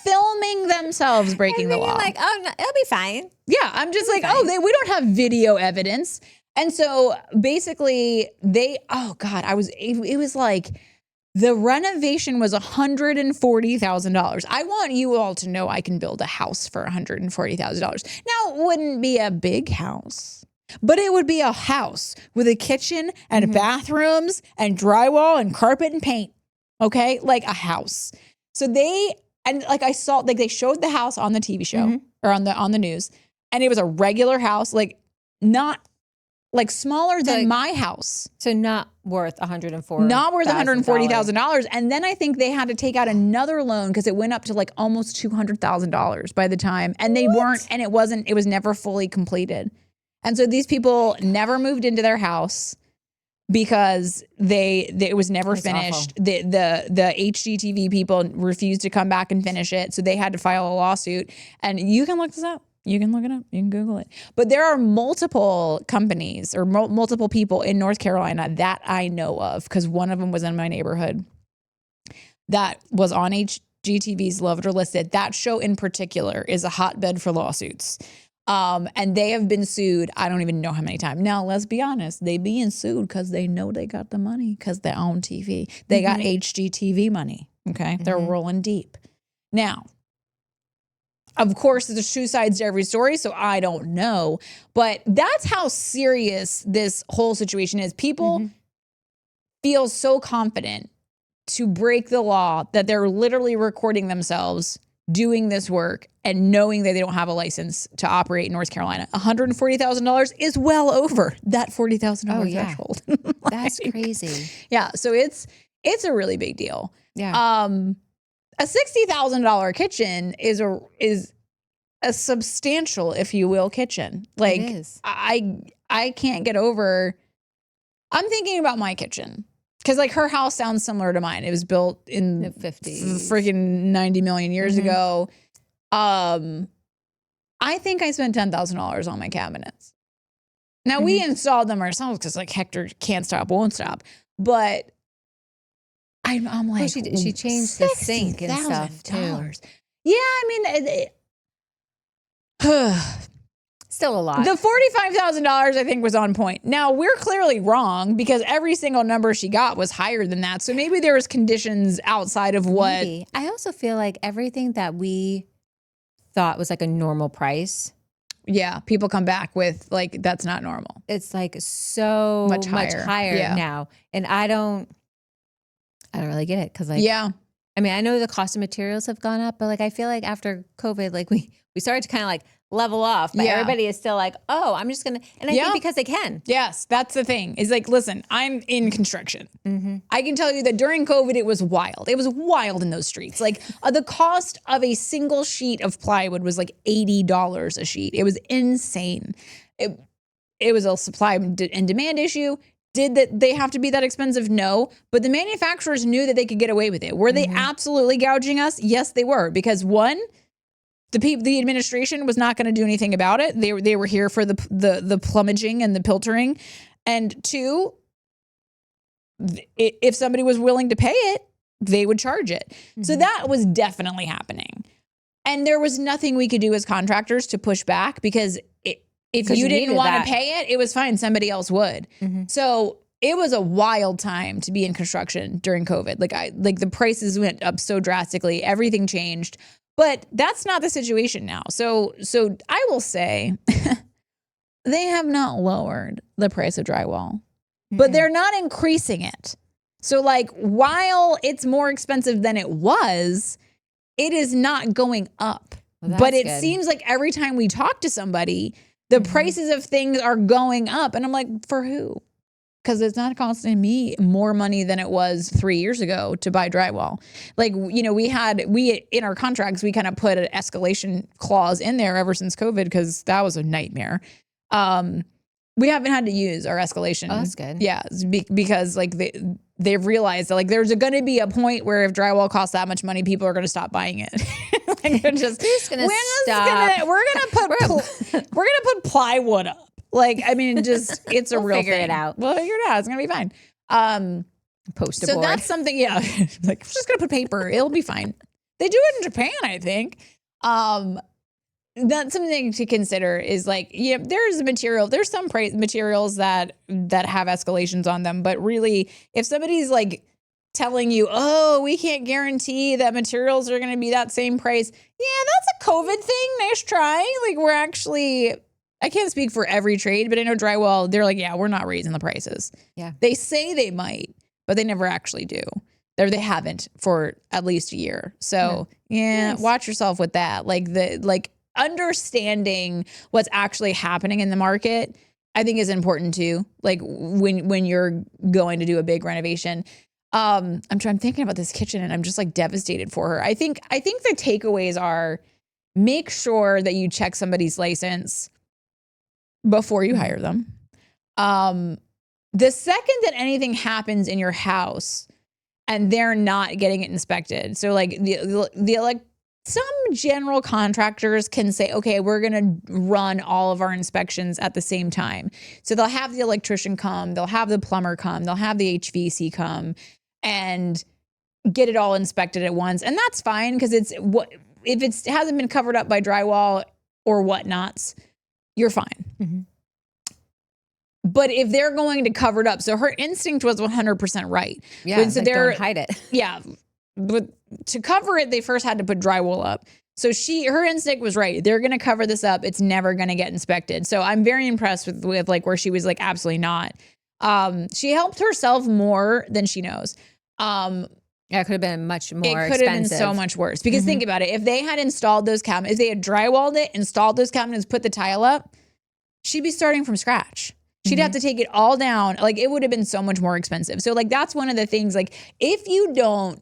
Filming themselves breaking the law. Like, oh, no, it'll be fine. Yeah, I'm just like, we don't have video evidence. And so basically it was like the renovation was $140,000. I want you all to know I can build a house for $140,000. Now, it wouldn't be a big house, but it would be a house with a kitchen and bathrooms and drywall and carpet and paint. Okay? Like a house. So I saw, like they showed the house on the TV show or on the news, and it was a regular house, like not like smaller than my house. So not worth $140,000. Not worth $140,000. And then I think they had to take out another loan because it went up to like almost $200,000 by the time. And they weren't, and it was never fully completed. And so these people never moved into their house because it was never finished. Awful. The HGTV people refused to come back and finish it. So they had to file a lawsuit. And you can look this up. You can look it up. You can Google it. But there are multiple companies or multiple people in North Carolina that I know of, because one of them was in my neighborhood that was on HGTV's Loved or Listed. That show in particular is a hotbed for lawsuits. And they have been sued. I don't even know how many times. Now, let's be honest. They being sued because they know they got the money because they own TV. They got HGTV money. Okay. They're rolling deep. Now, of course, there's two sides to every story, so I don't know. But that's how serious this whole situation is. People feel so confident to break the law that they're literally recording themselves doing this work and knowing that they don't have a license to operate in North Carolina. $140,000 is well over that $40,000 threshold. That's crazy. Yeah, so it's a really big deal. Yeah. A $60,000 kitchen is a substantial, if you will, kitchen. Like, it is. I can't get over. I'm thinking about my kitchen because like her house sounds similar to mine. It was built in the 50s, freaking 90 million years ago. I think I spent $10,000 on my cabinets. Now we installed them ourselves because like Hector can't stop, won't stop. But I'm like, she changed the sink and stuff too. Yeah, I mean, still a lot. The $45,000 I think was on point. Now we're clearly wrong because every single number she got was higher than that. So maybe there was conditions outside of what. Maybe. I also feel like everything that we thought was like a normal price. Yeah, people come back with like that's not normal. It's like so much higher now, and I don't really get it because like I mean I know the cost of materials have gone up, but like I feel like after COVID, like we started to kind of like level off, but everybody is still like, oh, I'm just gonna, and I think because they can. Yes, that's the thing. Is like, listen, I'm in construction. I can tell you that during COVID, it was wild. It was wild in those streets. Like the cost of a single sheet of plywood was like $80 a sheet. It was insane. It was a supply and demand issue. Did that they have to be that expensive? No. But the manufacturers knew that they could get away with it. Were they absolutely gouging us? Yes, they were. Because one, the administration was not going to do anything about it. They were here for the plumaging and the piltering. And two, if somebody was willing to pay it, they would charge it. So that was definitely happening. And there was nothing we could do as contractors to push back because if you didn't want to pay it, it was fine. Somebody else would. So it was a wild time to be in construction during COVID. Like the prices went up so drastically. Everything changed. But that's not the situation now. So I will say they have not lowered the price of drywall, but they're not increasing it. So like while it's more expensive than it was, it is not going up. Well, but it seems like every time we talk to somebody, the prices of things are going up. And I'm like, for who? Because it's not costing me more money than it was 3 years ago to buy drywall. Like, you know, we in our contracts, we kind of put an escalation clause in there ever since COVID because that was a nightmare. We haven't had to use our escalation. Oh, that's good. Yeah, because like they've realized that like there's going to be a point where if drywall costs that much money, people are going to stop buying it. Like we're just going to stop. We're going to put plywood up. Like, I mean, just it's a real thing. Figure it out. We'll figure it out. It's gonna be fine. Poster board. So that's something. Yeah, like we're just gonna put paper. It'll be fine. They do it in Japan, I think. That's something to consider. Is like, yeah, there's material. There's some materials that have escalations on them, but really, if somebody's like telling you, oh, we can't guarantee that materials are gonna be that same price. Yeah, that's a COVID thing. Nice try. Like we're actually. I can't speak for every trade, but I know drywall, they're like, yeah, we're not raising the prices. Yeah. They say they might, but they never actually do. They haven't for at least a year. So watch yourself with that. Like understanding what's actually happening in the market, I think is important too. Like when you're going to do a big renovation. I'm thinking about this kitchen and I'm just like devastated for her. I think the takeaways are make sure that you check somebody's license before you hire them. The second that anything happens in your house and they're not getting it inspected, so like the some general contractors can say, okay, we're going to run all of our inspections at the same time. So they'll have the electrician come, they'll have the plumber come, they'll have the HVAC come and get it all inspected at once. And that's fine because if it hasn't been covered up by drywall or whatnots, you're fine. Mm-hmm. But if they're going to cover it up, so her instinct was 100% right. Yeah, so like don't hide it. Yeah. But to cover it, they first had to put drywall up. So her instinct was right. They're going to cover this up. It's never going to get inspected. So I'm very impressed with like where she was like, absolutely not. She helped herself more than she knows. Yeah, it could have been much more expensive. It could have been so much worse. Because think about it. If they had installed those cabinets, if they had drywalled it, installed those cabinets, put the tile up, she'd be starting from scratch. She'd have to take it all down. Like it would have been so much more expensive. So like that's one of the things, like if you don't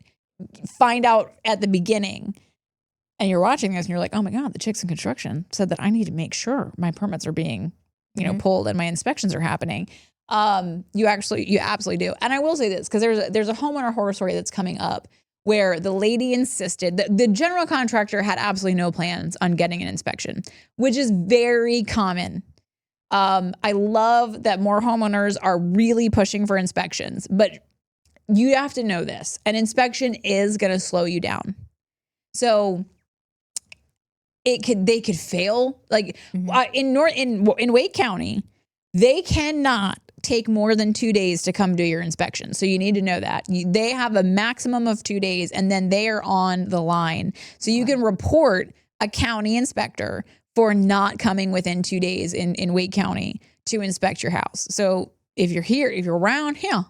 find out at the beginning and you're watching this and you're like, oh my God, the chicks in construction said that I need to make sure my permits are being, pulled and my inspections are happening. You absolutely do. And I will say this, because there's a homeowner horror story that's coming up where the lady insisted that the general contractor had absolutely no plans on getting an inspection, which is very common. I love that more homeowners are really pushing for inspections, but you have to know this. An inspection is going to slow you down. So they could fail. Like in Wake County, they cannot take more than 2 days to come do your inspection. So you need to know that. They have a maximum of 2 days and then they are on the line. So you can report a county inspector for not coming within 2 days in Wake County to inspect your house. So if you're here, if you're around here,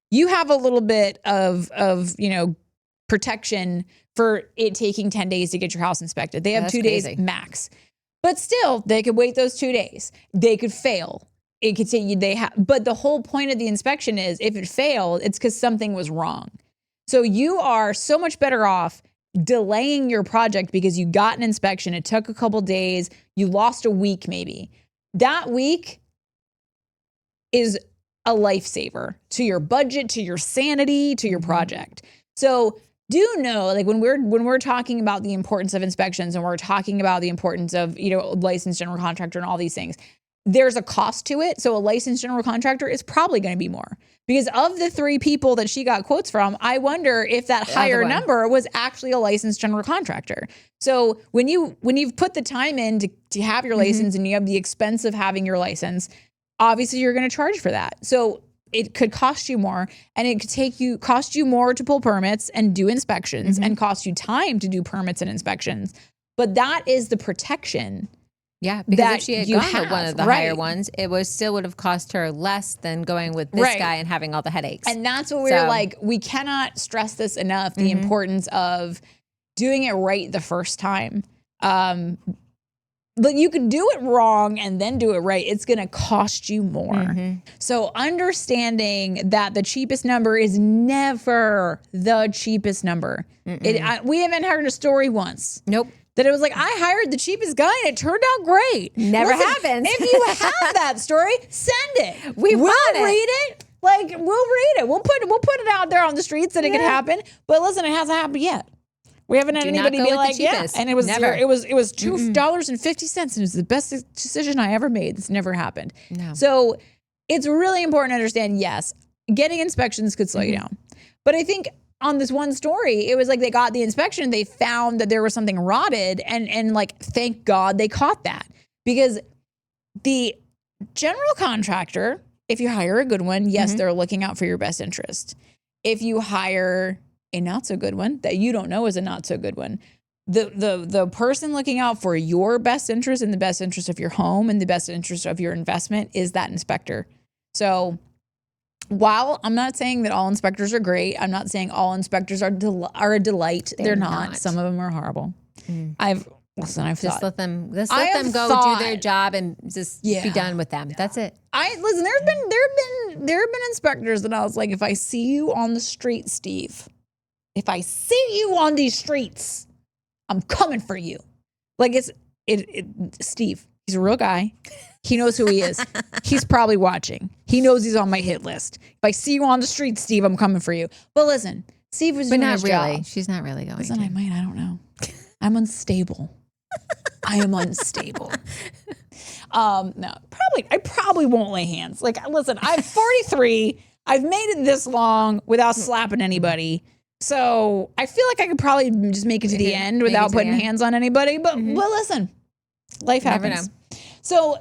you have a little bit of protection for it taking 10 days to get your house inspected. They have 2 days max. But still, they could wait those 2 days. They could fail. It could say but the whole point of the inspection is if it failed, it's because something was wrong. So you are so much better off delaying your project because you got an inspection. It took a couple days. You lost a week maybe. That week is a lifesaver to your budget, to your sanity, to your project. So do know, like when we're talking about the importance of inspections and we're talking about the importance of, licensed general contractor and all these things, there's a cost to it. So a licensed general contractor is probably going to be more because of the 3 people that she got quotes from. I wonder if that higher number was actually a licensed general contractor. So when you've put the time in to have your license and you have the expense of having your license, obviously you're going to charge for that. So it could cost you more and it could cost you more to pull permits and do inspections and cost you time to do permits and inspections. But that is the protection. Yeah, because if she had gone with one of the higher ones, it would have cost her less than going with this guy and having all the headaches. And that's what we're like, we cannot stress this enough, the importance of doing it right the first time. But you could do it wrong and then do it right. It's going to cost you more. So understanding that the cheapest number is never the cheapest number. We haven't heard a story once. Nope. That it was like, I hired the cheapest guy and it turned out great. Never happens. If you have that story, send it. We'll read it. Like, we'll read it. We'll put it out there on the streets that it could happen. But listen, it hasn't happened yet. We haven't had anybody be like, yeah. And it was $2.50 and it was the best decision I ever made. This never happened. No. So it's really important to understand, yes, getting inspections could slow you down. But I think on this one story, it was like they got the inspection, they found that there was something rotted and like, thank God they caught that. Because the general contractor, if you hire a good one, yes, they're looking out for your best interest. If you hire a not so good one that you don't know is a not so good one, the person looking out for your best interest and the best interest of your home and the best interest of your investment is that inspector. So while I'm not saying that all inspectors are great, I'm not saying all inspectors are a delight. They're not. Some of them are horrible. I've just let them go do their job and just be done with them. That's it. There have been inspectors that I was like, if I see you on the street, Steve, if I see you on these streets, I'm coming for you. Like Steve, he's a real guy. He knows who he is. He's probably watching. He knows he's on my hit list. If I see you on the street, Steve, I'm coming for you. But listen, Steve was doing his job. She's not really going. Listen, I don't know. I'm unstable. I am unstable. No, I probably won't lay hands. Like, listen, I'm 43. I've made it this long without slapping anybody. So I feel like I could probably just make it to the end without putting hands on anybody. But well, listen, life happens. So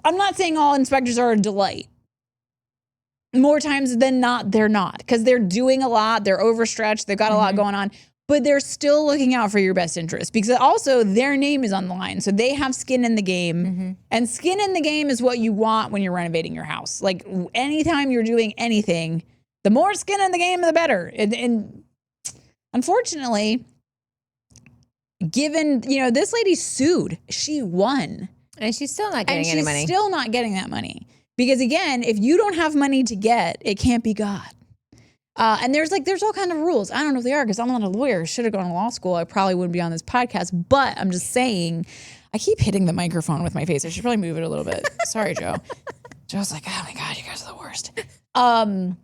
I'm not saying all inspectors are a delight. More times than not, they're not, because they're doing a lot. They're overstretched. They've got a lot going on. But they're still looking out for your best interest, because also their name is on the line. So they have skin in the game. And skin in the game is what you want when you're renovating your house. Like, anytime you're doing anything, the more skin in the game, the better. And unfortunately, given, this lady sued. She won. And she's still not getting any money. And she's still not getting that money. Because again, if you don't have money to get, it can't be got. And there's all kind of rules. I don't know if they are, because I'm not a lawyer. Should have gone to law school. I probably wouldn't be on this podcast. But I'm just saying, I keep hitting the microphone with my face. I should probably move it a little bit. Sorry, Joe. Joe's like, oh my God, you guys are the worst. I'm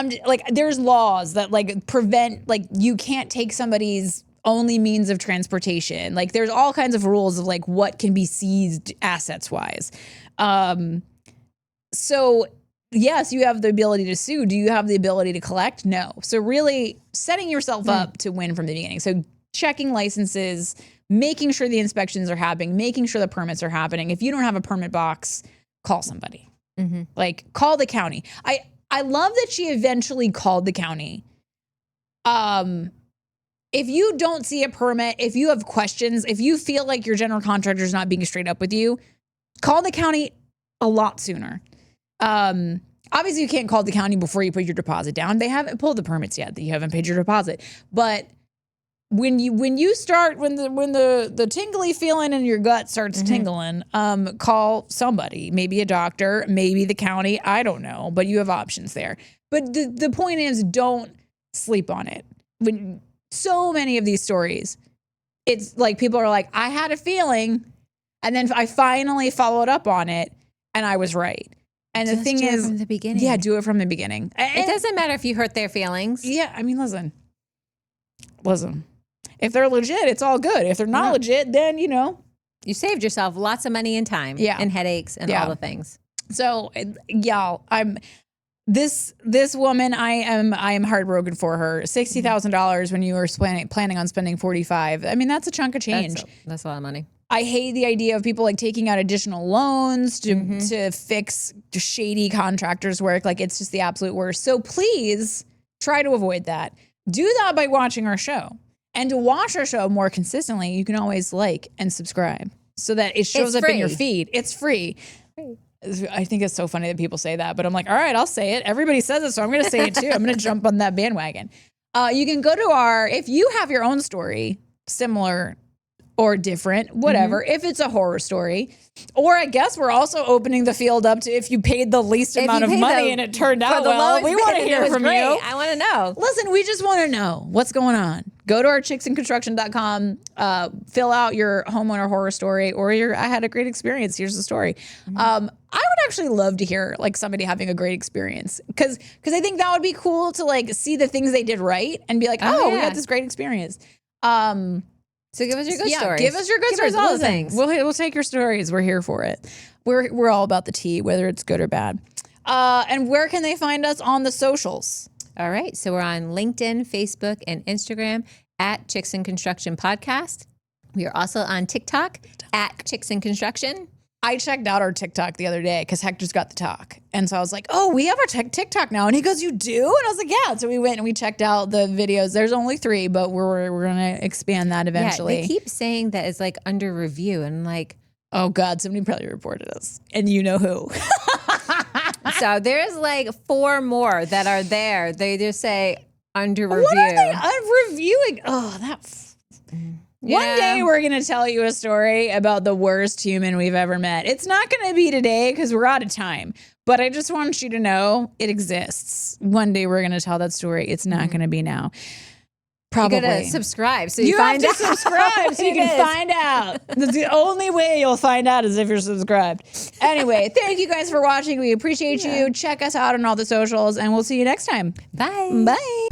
just, like, there's laws that prevent, you can't take somebody's only means of transportation. Like, there's all kinds of rules of what can be seized assets wise. So yes, you have the ability to sue. Do you have the ability to collect? No. So really setting yourself up to win from the beginning. So checking licenses, making sure the inspections are happening, making sure the permits are happening. If you don't have a permit box, call somebody. Call the county. I love that she eventually called the county. If you don't see a permit, if you have questions, if you feel like your general contractor is not being straight up with you, call the county a lot sooner. Obviously you can't call the county before you put your deposit down. They haven't pulled the permits yet, that you haven't paid your deposit. But when the tingly feeling in your gut starts tingling, call somebody, maybe a doctor, maybe the county. I don't know, but you have options there. But the point is, don't sleep on it. When so many of these stories, it's like people are like, I had a feeling, and then I finally followed up on it, and I was right. And Just the thing do it is, from the beginning. Yeah, do it from the beginning. It doesn't matter if you hurt their feelings. Yeah, I mean, listen. If they're legit, it's all good. If they're not legit, then you saved yourself lots of money and time, and headaches and all the things. So, y'all, this woman, I am heartbroken for her. $60,000 when you were planning on spending $45,000. I mean, that's a chunk of change. That's a lot of money. I hate the idea of people taking out additional loans to fix shady contractors' work. It's just the absolute worst. So please try to avoid that. Do that by watching our show. And to watch our show more consistently, you can always like and subscribe so that it shows up in your feed. It's free. I think it's so funny that people say that, but I'm like, all right, I'll say it. Everybody says it, so I'm going to say it too. I'm going to jump on that bandwagon. You can go to if you have your own story, similar or different, whatever, if it's a horror story. Or I guess we're also opening the field up to if you paid the least amount of money and it turned out well. We want to hear from you. I want to know. Listen, we just want to know what's going on. Go to our chicksandconstruction.com, fill out your homeowner horror story or I had a great experience. Here's the story. I would actually love to hear somebody having a great experience because I think that would be cool to see the things they did right and be like, oh, we got this great experience. So give us your good stories. Give us your good stories. All the things. We'll take your stories. We're here for it. We're all about the tea, whether it's good or bad. And where can they find us on the socials? All right. So we're on LinkedIn, Facebook, and Instagram at Chicks in Construction Podcast. We are also on TikTok at Chicks in Construction. I checked out our TikTok the other day because Hector's got the talk. And so I was like, oh, we have our TikTok now. And he goes, you do? And I was like, yeah. So we went and we checked out the videos. There's only 3, but we're going to expand that eventually. Yeah, they keep saying that it's under review. And oh God, somebody probably reported us. And you know who. So there's 4 more that are there. They just say under review. What are they reviewing? Oh, One day we're going to tell you a story about the worst human we've ever met. It's not going to be today because we're out of time. But I just want you to know it exists. One day we're going to tell that story. It's not going to be now. Probably. You got to subscribe so you find have to subscribe so you can find out. That's the only way you'll find out is if you're subscribed. Anyway, thank you guys for watching. We appreciate you. Check us out on all the socials and we'll see you next time. Bye. Bye.